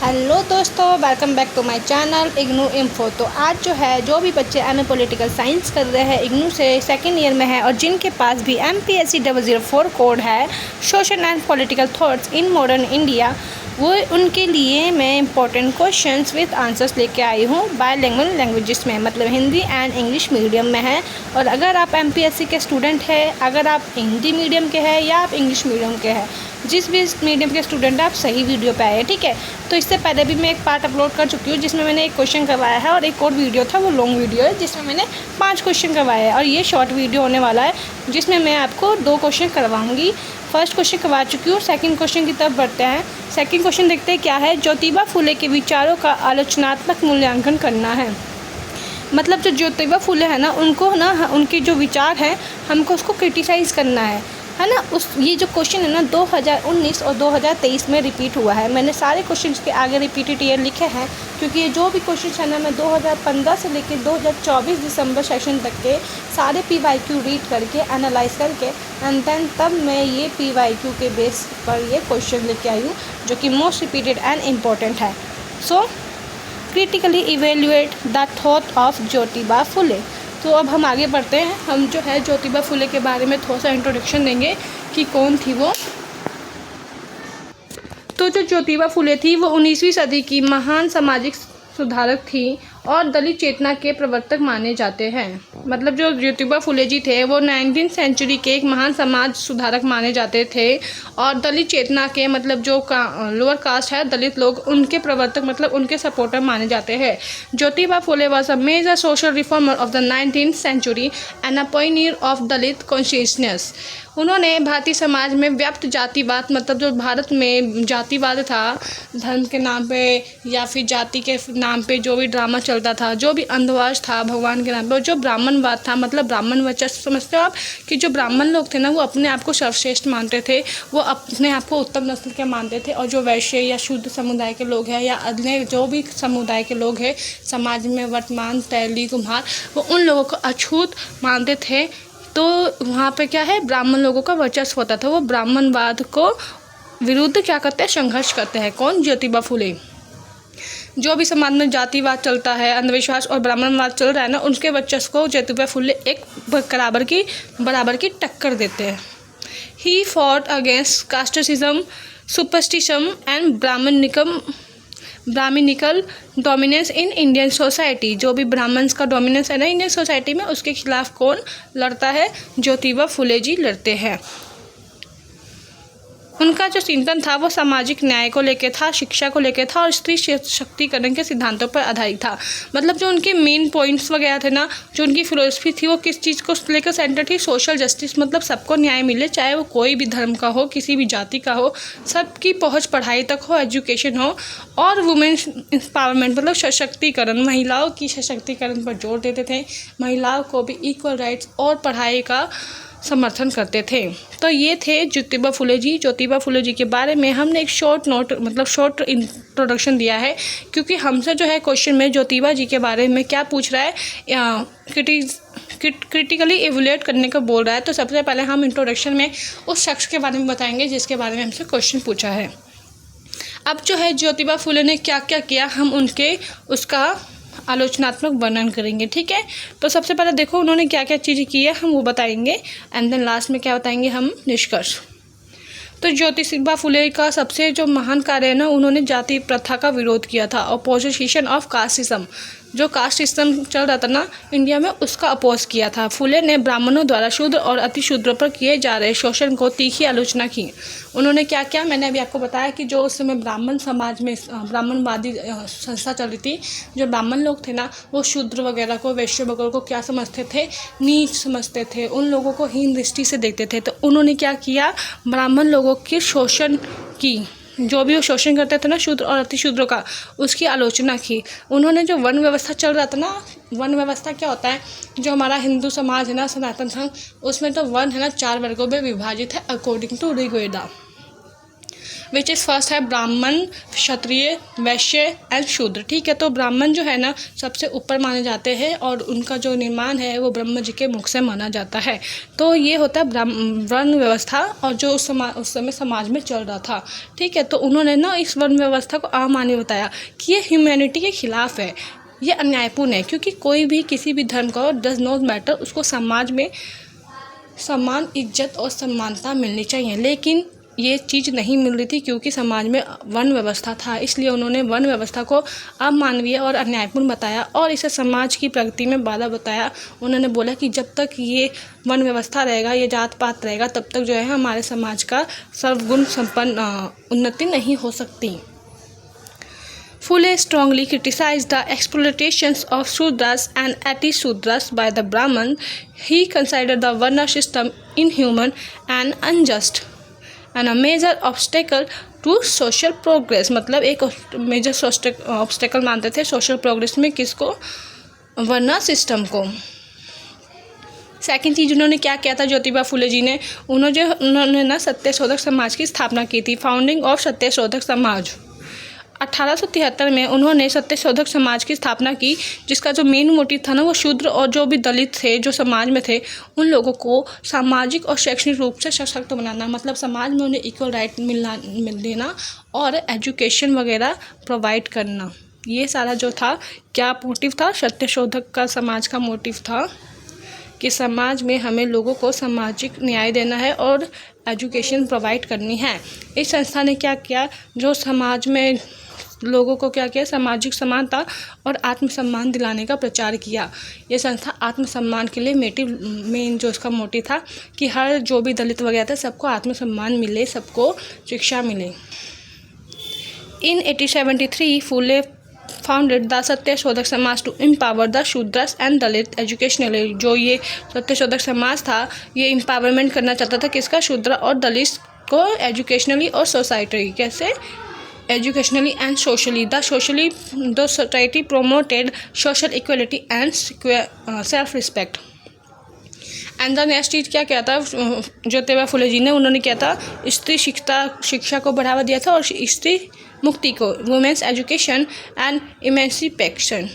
Hello दोस्तों, welcome back to my channel IGNOU info. तो आज जो भी बच्चे एमए पॉलिटिकल साइंस कर रहे हैं इग्नू से सेकेंड ईयर में है और जिनके पास भी MPSC 004 कोड है social and political thoughts in modern India, वो उनके लिए मैं इंपॉर्टेंट क्वेश्चंस विद आंसर्स लेके आई हूँ बायलिंगुअल लैंग्वेजेस में, मतलब हिंदी एंड इंग्लिश मीडियम में है। और अगर आप MPSC के स्टूडेंट हैं, अगर आप हिंदी मीडियम के हैं या आप इंग्लिश मीडियम के हैं, जिस भी मीडियम के स्टूडेंट हैं, आप सही वीडियो पे आए, ठीक है। तो इससे पहले भी मैं एक पार्ट अपलोड कर चुकी हूँ जिसमें मैंने एक क्वेश्चन करवाया है और एक और वीडियो था, वो लॉन्ग वीडियो है जिसमें मैंने 5 क्वेश्चन करवाए हैं और ये शॉर्ट वीडियो होने वाला है जिसमें मैं आपको 2 क्वेश्चन करवाऊँगी। फर्स्ट क्वेश्चन करवा चुकी हूँ, सेकंड क्वेश्चन की तरफ बढ़ते हैं। सेकंड क्वेश्चन देखते हैं क्या है। ज्योतिबा फुले के विचारों का आलोचनात्मक मूल्यांकन करना है। मतलब जो ज्योतिबा फुले है ना, उनको ना उनके जो विचार हैं हमको उसको क्रिटिसाइज़ करना है ना। ये जो क्वेश्चन है ना 2019 और 2023 में रिपीट हुआ है। मैंने सारे क्वेश्चंस के आगे रिपीटेड ईयर लिखे हैं क्योंकि ये जो भी क्वेश्चन है ना, मैं 2015 से लेकर 2024 दिसंबर सेशन तक के सारे PYQ रीड करके एनालाइज करके एंड देन तब मैं ये PYQ के बेस पर ये क्वेश्चन लेके आई हूँ जो कि मोस्ट रिपीटेड एंड इम्पोर्टेंट है। So critically evaluate the thought of Jyotiba Phule. तो अब हम आगे बढ़ते हैं। हम ज्योतिबा फुले के बारे में थोड़ा सा इंट्रोडक्शन देंगे कि कौन थी वो। तो जो ज्योतिबा फुले थी वो 19वीं सदी की महान सामाजिक सुधारक थी और दलित चेतना के प्रवर्तक माने जाते हैं। मतलब जो ज्योतिबा फुले जी थे वो 19वीं सेंचुरी के एक महान समाज सुधारक माने जाते थे और दलित चेतना के मतलब जो लोअर कास्ट है दलित लोग, उनके प्रवर्तक मतलब उनके सपोर्टर माने जाते हैं। Jyotiba Phule was a major social reformer of the 19th century and a pioneer of Dalit consciousness. उन्होंने भारतीय समाज में व्याप्त जातिवाद, मतलब जो भारत में जातिवाद था, धर्म के नाम पे या फिर जाति के नाम पे जो भी ड्रामा चलता था, जो भी अंधविश्वास था भगवान के नाम पे, और जो ब्राह्मणवाद था, मतलब ब्राह्मण वर्चस्व समझते हो आप कि जो ब्राह्मण लोग थे ना वो अपने आप को सर्वश्रेष्ठ मानते थे, वो अपने आप को उत्तम नस्ल के मानते थे। और जो वैश्य या शुद्ध समुदाय के लोग हैं या अन्य जो भी समुदाय के लोग हैं समाज में वर्तमान तैली कुम्हार, वो उन लोगों को अछूत मानते थे। तो वहाँ पे क्या है, ब्राह्मण लोगों का वर्चस्व होता था। वो ब्राह्मणवाद को विरुद्ध क्या करते हैं, संघर्ष करते हैं। कौन? ज्योतिबा फुले। जो भी समाज में जातिवाद चलता है, अंधविश्वास और ब्राह्मणवाद चल रहा है ना, उनके वर्चस्व को ज्योतिबा फुले एक बराबर की टक्कर देते हैं। He fought against casteism, superstition and Brahmanical dominance in Indian society. जो भी ब्राह्मण्स का डोमिनेंस है ना इंडियन सोसाइटी में, उसके खिलाफ कौन लड़ता है? ज्योतिबा फुले जी लड़ते हैं। उनका जो चिंतन था वो सामाजिक न्याय को लेकर था, शिक्षा को लेकर था और स्त्री शक्तिकरण के सिद्धांतों पर आधारित था। मतलब जो उनके मेन पॉइंट्स वगैरह थे ना, जो उनकी फिलोसफी थी वो किस चीज़ को लेकर सेंटर थी? सोशल जस्टिस, मतलब सबको न्याय मिले, चाहे वो कोई भी धर्म का हो, किसी भी जाति का हो, सबकी पहुंच पढ़ाई तक हो, एजुकेशन हो। और वुमेन्स एम्पावरमेंट, मतलब सशक्तिकरण, महिलाओं की सशक्तिकरण पर जोर देते थे। महिलाओं को भी इक्वल राइट्स और पढ़ाई का समर्थन करते थे। तो ये थे ज्योतिबा फुले जी। ज्योतिबा फुले जी के बारे में हमने एक शॉर्ट इंट्रोडक्शन दिया है क्योंकि हमसे जो है क्वेश्चन में ज्योतिबा जी के बारे में क्या पूछ रहा है, क्रिटिकली इवैल्यूएट करने को बोल रहा है। तो सबसे पहले हम इंट्रोडक्शन में उस शख्स के बारे में बताएंगे जिसके बारे में हमसे क्वेश्चन पूछा है। अब जो है ज्योतिबा फुले ने क्या क्या किया, हम उसका आलोचनात्मक वर्णन करेंगे, ठीक है। तो सबसे पहले देखो उन्होंने क्या क्या चीज़ें की है, हम वो बताएंगे एंड देन लास्ट में क्या बताएंगे हम, निष्कर्ष। तो ज्योतिबा फुले का सबसे जो महान कार्य है ना, उन्होंने जाति प्रथा का विरोध किया था, अपोजिशन ऑफ कास्टिज्म। जो कास्ट सिस्टम चल रहा था ना इंडिया में, उसका अपोज किया था। फुले ने ब्राह्मणों द्वारा शूद्र और अति शूद्रों पर किए जा रहे शोषण को तीखी आलोचना की। उन्होंने क्या किया, मैंने अभी आपको बताया कि जो उस समय ब्राह्मण समाज में ब्राह्मणवादी संस्था चल रही थी, जो ब्राह्मण लोग थे ना वो शूद्र वगैरह को, वैश्य वगैरह को क्या समझते थे, नीच समझते थे, उन लोगों को हीन दृष्टि से देखते थे। तो उन्होंने क्या किया, ब्राह्मण लोगों के शोषण की, जो भी वो शोषण करते थे ना शूद्र और अति शूद्रों का, उसकी आलोचना की। उन्होंने जो वर्ण व्यवस्था चल रहा था ना, वर्ण व्यवस्था क्या होता है, जो हमारा हिंदू समाज है ना, सनातन धर्म, उसमें तो वर्ण है ना 4 वर्गों में विभाजित है according to Rigveda. Which is first है ब्राह्मण, क्षत्रिय, वैश्य एंड शूद्र। ठीक है, तो ब्राह्मण जो है ना सबसे ऊपर माने जाते हैं और उनका जो निर्माण है वो ब्रह्म जी के मुख से माना जाता है। तो ये होता है वर्ण व्यवस्था और जो उस समय समाज में चल रहा था। ठीक है, तो उन्होंने ना इस वर्ण व्यवस्था को अमान्य बताया कि ये ह्यूमैनिटी के खिलाफ है, ये अन्यायपूर्ण है, क्योंकि कोई भी किसी भी धर्म का डज नॉट मैटर, उसको समाज में सम्मान, इज्जत और समानता मिलनी चाहिए। लेकिन ये चीज़ नहीं मिल रही थी क्योंकि समाज में वर्ण व्यवस्था था, इसलिए उन्होंने वर्ण व्यवस्था को अमानवीय और अन्यायपूर्ण बताया और इसे समाज की प्रगति में बाधा बताया। उन्होंने बोला कि जब तक ये वर्ण व्यवस्था रहेगा, ये जात पात रहेगा, तब तक जो है हमारे समाज का सर्वगुण संपन्न उन्नति नहीं हो सकती। Phule strongly criticized the exploitations of Shudras and anti-Shudras by the Brahman. He considered the Varna system inhuman and unjust and a major obstacle to social progress. मतलब एक मेजर ऑब्स्टेकल मानते थे सोशल प्रोग्रेस में, किसको? वर्ना system को। Second चीज़ उन्होंने क्या किया था ज्योतिबा फुले जी ने, उन्होंने ना सत्यशोधक समाज की स्थापना की थी, फाउंडिंग ऑफ सत्यशोधक समाज। 1873 में उन्होंने सत्यशोधक समाज की स्थापना की, जिसका जो मेन मोटिव था ना वो शूद्र और जो भी दलित थे जो समाज में थे उन लोगों को सामाजिक और शैक्षणिक रूप से सशक्त बनाना, मतलब समाज में उन्हें इक्वल राइट मिल देना और एजुकेशन वगैरह प्रोवाइड करना। ये सारा जो था क्या मोटिव था, सत्यशोधक का समाज का मोटिव था कि समाज में हमें लोगों को सामाजिक न्याय देना है और एजुकेशन प्रोवाइड करनी है। इस संस्था ने क्या किया, जो समाज में लोगों को क्या किया, सामाजिक समानता और आत्मसम्मान दिलाने का प्रचार किया। ये संस्था आत्मसम्मान के लिए मेन जो इसका मोटिव था कि हर जो भी दलित वगैरह था सबको आत्मसम्मान मिले, सबको शिक्षा मिले। In 1873 Phule founded the Satyashodhak Samaj to empower the Shudras and Dalit educationally. जो ये सत्यशोधक समाज था ये एम्पावरमेंट करना चाहता था, किसका? शूद्र और दलित को एजुकेशनली और सोसाइटी। कैसे? Educationally and socially. The society promoted social equality and self respect. And the next चीज़ क्या किया था ज्योतिबा फुले जी ने, उन्होंने किया था स्त्री शिक्षा को बढ़ावा दिया था और स्त्री मुक्ति को, वुमेन्स एजुकेशन एंड इमेंसिपेशन।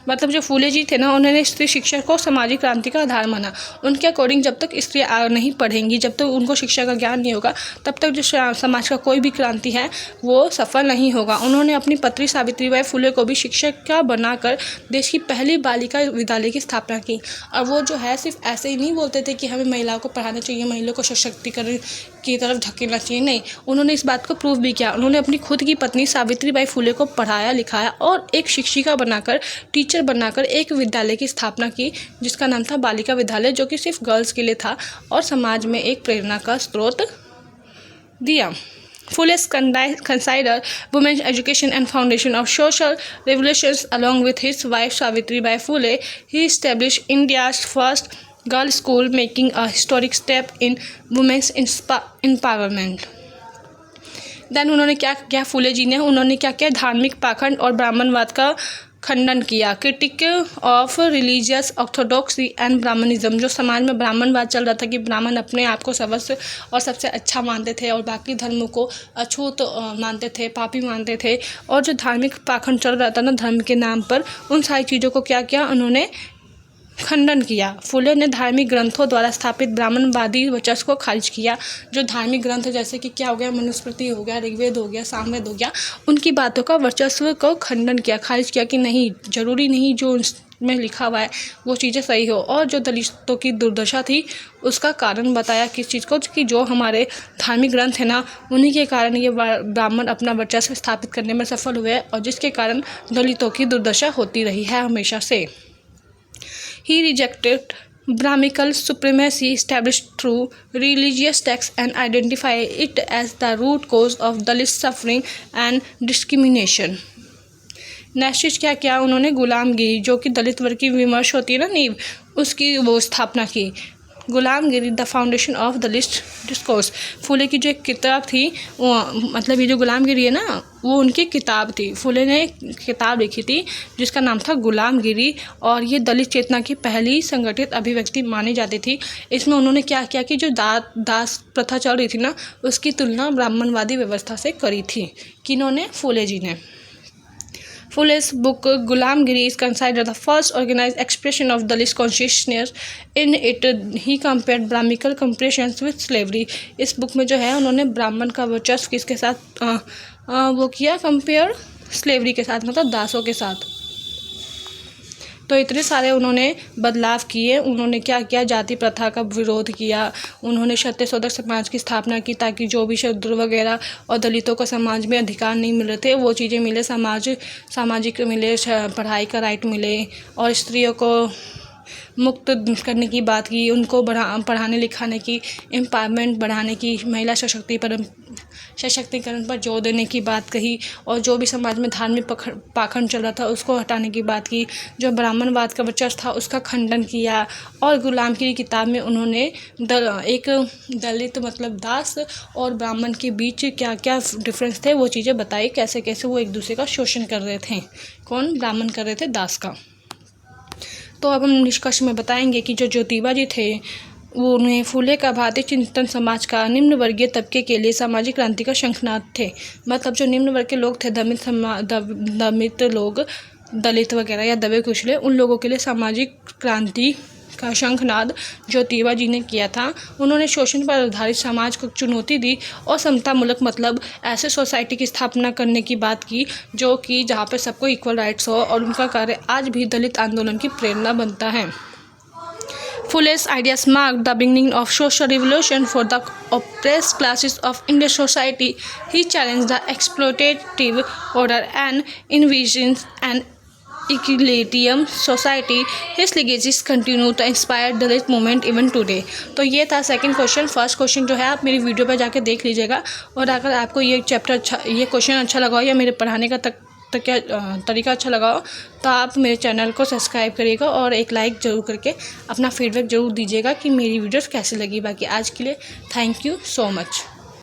मतलब जो फूले जी थे ना उन्होंने स्त्री शिक्षा को सामाजिक क्रांति का आधार माना। उनके अकॉर्डिंग जब तक स्त्री नहीं पढ़ेंगी, जब तक उनको शिक्षा का ज्ञान नहीं होगा, तब तक जो समाज का कोई भी क्रांति है वो सफल नहीं होगा। उन्होंने अपनी पत्री सावित्रीबाई फुले को भी शिक्षिका बनाकर देश की पहली बालिका विद्यालय की स्थापना की। और वो जो है सिर्फ ऐसे ही नहीं बोलते थे कि हमें महिलाओं को पढ़ाना चाहिए, महिलाओं को सशक्तिकरण की तरफ धकेलना चाहिए, नहीं, उन्होंने इस बात को प्रूव भी किया। उन्होंने अपनी खुद की पत्नी सावित्रीबाई फुले को पढ़ाया लिखाया और एक शिक्षिका बनाकर, टीचर बनाकर एक विद्यालय की स्थापना की जिसका नाम था बालिका विद्यालय, जो कि सिर्फ गर्ल्स के लिए था और समाज में एक प्रेरणा का स्रोत दिया। Fule considered women's education and foundation of social revolutions. Along with his wife Savitribai Phule, he established India's first girls' school, making a historic step in women's empowerment. Then उन्होंने क्या किया फुले जी ने, उन्होंने क्या किया, धार्मिक पाखंड और ब्राह्मणवाद का खंडन किया। Critique of religious orthodoxy and Brahmanism. जो समाज में ब्राह्मणवाद चल रहा था कि ब्राह्मण अपने आप को सर्वस्व और सबसे अच्छा मानते थे और बाकी धर्मों को अछूत मानते थे, पापी मानते थे, और जो धार्मिक पाखंड चल रहा था ना धर्म के नाम पर, उन सारी चीज़ों को क्या किया, उन्होंने खंडन किया। फुले ने धार्मिक ग्रंथों द्वारा स्थापित ब्राह्मणवादी वर्चस्व को खारिज किया। जो धार्मिक ग्रंथ जैसे कि क्या हो गया, मनुस्मृति हो गया, ऋग्वेद हो गया, सामवेद हो गया, उनकी बातों का वर्चस्व को खंडन किया, खारिज किया कि नहीं, जरूरी नहीं जो में लिखा हुआ है वो चीज़ें सही हो। और जो दलितों की दुर्दशा थी उसका कारण बताया किस चीज़ को, कि जो हमारे धार्मिक ग्रंथ है ना उन्हीं के कारण ये ब्राह्मण अपना वर्चस्व स्थापित करने में सफल हुए और जिसके कारण दलितों की दुर्दशा होती रही है हमेशा से। He rejected Brahminical supremacy established through religious texts and identified it as the root cause of Dalit suffering and discrimination. Next क्या किया उन्होंने, गुलामगिरी, जो कि दलित वर्ग की विमर्श होती है ना नींव, उसकी वो स्थापना की। Gulamgiri the foundation of Dalit discourse. Phule की जो एक किताब थी वो मतलब ये जो गुलामगिरी है ना वो उनकी किताब थी। फुले ने किताब लिखी थी जिसका नाम था गुलामगिरी और ये दलित चेतना की पहली संगठित अभिव्यक्ति मानी जाती थी। इसमें उन्होंने क्या किया कि जो दास प्रथा चल रही थी ना उसकी तुलना ब्राह्मणवादी व्यवस्था से करी थी। किन्होंने? फुले जी ने। Fule's book Gulamgiri is considered the first organized expression of Dalit consciousness. In it, he compared Brahminical compressions with slavery. इस बुक में जो है उन्होंने ब्राह्मण का वर्चस्व किसके साथ वो किया कंपेयर? स्लेवरी के साथ, मतलब दासों के साथ। तो इतने सारे उन्होंने बदलाव किए। उन्होंने क्या किया? जाति प्रथा का विरोध किया। उन्होंने सत्यशोधक समाज की स्थापना की ताकि जो भी शूद्र वगैरह और दलितों को समाज में अधिकार नहीं मिल रहे थे वो चीज़ें मिले, सामाजिक मिले, पढ़ाई का राइट मिले और स्त्रियों को मुक्त करने की बात की, उनको पढ़ाने लिखाने की, एम्पावरमेंट बढ़ाने की, महिला सशक्तिकरण पर जोर देने की बात कही और जो भी समाज में धार्मिक पाखंड चल रहा था उसको हटाने की बात की। जो ब्राह्मणवाद का वर्चस्व था उसका खंडन किया और गुलामगिरी किताब में उन्होंने एक दलित मतलब दास और ब्राह्मण के बीच क्या क्या डिफरेंस थे वो चीज़ें बताई, कैसे कैसे वो एक दूसरे का शोषण कर रहे थे। कौन? ब्राह्मण कर रहे थे दास का। तो अब हम निष्कर्ष में बताएंगे कि जो ज्योतिबा जी थे वो उन्हें फुले का भारतीय चिंतन समाज का निम्न वर्गीय तबके के लिए सामाजिक क्रांति का शंखनाद थे। मतलब जो निम्न वर्ग के लोग थे, दमित लोग, दलित वगैरह या दबे कुचले, उन लोगों के लिए सामाजिक क्रांति का शंखनाद ज्योतिबा जी ने किया था। उन्होंने शोषण पर आधारित समाज को चुनौती दी और समतामूलक मतलब ऐसे सोसाइटी की स्थापना करने की बात की जो कि जहाँ पर सबको इक्वल राइट्स हो और उनका कार्य आज भी दलित आंदोलन की प्रेरणा बनता है। Fule's ideas marked the beginning of social revolution for the oppressed classes of Indian society. He challenged the exploitative order and envisioned an equalitarian society. His legacies continue to inspire the Dalit movement even today. तो ये था second question. First question जो है आप मेरी video पर जाके देख लीजिएगा और अगर आपको ये चैप्टर ये क्वेश्चन अच्छा लगा हो या मेरे पढ़ाने का क्या तरीका अच्छा लगा हो तो आप मेरे चैनल को सब्सक्राइब करिएगा और एक लाइक ज़रूर करके अपना फीडबैक ज़रूर दीजिएगा कि मेरी वीडियोस कैसी लगी। बाकी आज के लिए थैंक यू सो मच।